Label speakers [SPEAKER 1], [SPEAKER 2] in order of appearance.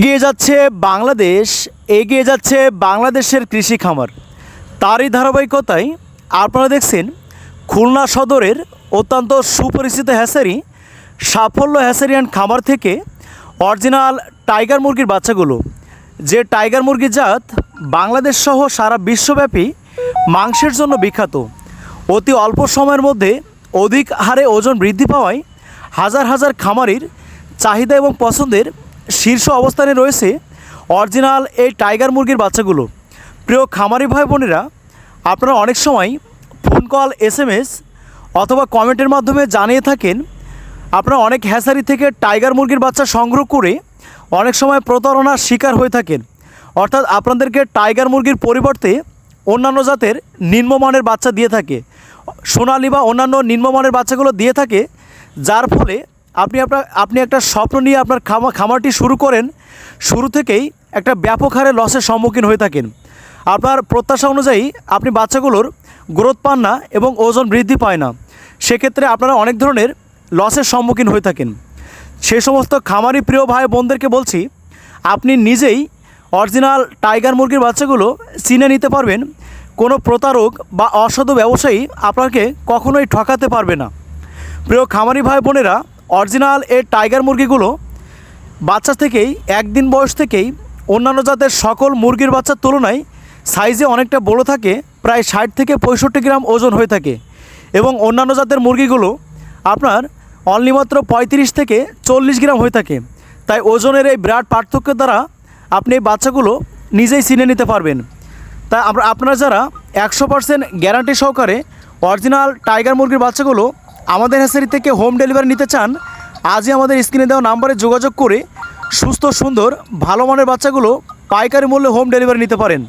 [SPEAKER 1] এগিয়ে যাচ্ছে বাংলাদেশ, এগিয়ে যাচ্ছে বাংলাদেশের কৃষি খামার। তারই ধারাবাহিকতায় আপনারা দেখছেন খুলনা সদরের অত্যন্ত সুপরিচিত হ্যাচারি সাফল্য হ্যাচারি অ্যান্ড খামার থেকে অরিজিনাল টাইগার মুরগির বাচ্চাগুলো, যে টাইগার মুরগির জাত বাংলাদেশ সহ সারা বিশ্বব্যাপী মাংসের জন্য বিখ্যাত। অতি অল্প সময়ের মধ্যে অধিক হারে ওজন বৃদ্ধি পাওয়ায় হাজার হাজার খামারির চাহিদা এবং পছন্দের শীর্ষ অবস্থানে রয়েছে অরিজিনাল এই টাইগার মুরগির বাচ্চাগুলো। প্রিয় খামারি ভাই বোনেরা, আপনারা অনেক সময় ফোন কল, SMS অথবা কমেন্টের মাধ্যমে জানিয়ে থাকেন আপনারা অনেক হ্যাচারি থেকে টাইগার মুরগির বাচ্চা সংগ্রহ করে অনেক সময় প্রতারণার শিকার হয়ে থাকেন। অর্থাৎ আপনাদেরকে টাইগার মুরগির পরিবর্তে অন্যান্য জাতের নিম্নমানের বাচ্চা দিয়ে থাকে, সোনালি বা অন্যান্য নিম্নমানের বাচ্চাগুলো দিয়ে থাকে, যার ফলে আপনি একটা স্বপ্ন নিয়ে আপনার খামারটি শুরু করেন, শুরু থেকেই একটা ব্যাপক হারে লসের সম্মুখীন হয়ে থাকেন। আপনার প্রত্যাশা অনুযায়ী আপনি বাচ্চাগুলোর গ্রোথ পান না এবং ওজন বৃদ্ধি পায় না। সেক্ষেত্রে আপনারা অনেক ধরনের লসের সম্মুখীন হয়ে থাকেন। সে সমস্ত খামারি প্রিয় ভাই বোনদেরকে বলছি, আপনি নিজেই অরিজিনাল টাইগার মুরগির বাচ্চাগুলো চিনে নিতে পারবেন। কোনো প্রতারক বা অসাধু ব্যবসায়ী আপনাকে কখনোই ঠকাতে পারবে না। প্রিয় খামারি ভাই বোনেরা, অরিজিনাল এই টাইগার মুরগিগুলো বাচ্চা থেকেই, একদিন বয়স থেকেই অন্যান্য জাতের সকল মুরগির বাচ্চার তুলনায় সাইজে অনেকটা বড় থাকে, প্রায় 60 থেকে 65 গ্রাম ওজন হয়ে থাকে। এবং অন্যান্য জাতের মুরগিগুলো আপনার অনলি মাত্র 35 থেকে 40 গ্রাম হয়ে থাকে। তাই ওজনের এই বিরাট পার্থক্যের দ্বারা আপনি এই বাচ্চাগুলো নিজেই চিনে নিতে পারবেন। তাই আপনারা যারা 100% গ্যারান্টি সহকারে অরিজিনাল টাইগার মুরগির বাচ্চাগুলো আমাদের হ্যাচারি থেকে হোম ডেলিভারি নিতে চান, আজই আমাদের স্ক্রিনে দেওয়া নাম্বারে যোগাযোগ করে সুস্থ সুন্দর ভালো মানের বাচ্চাগুলো পাইকারি মূল্যে হোম ডেলিভারি নিতে পারেন।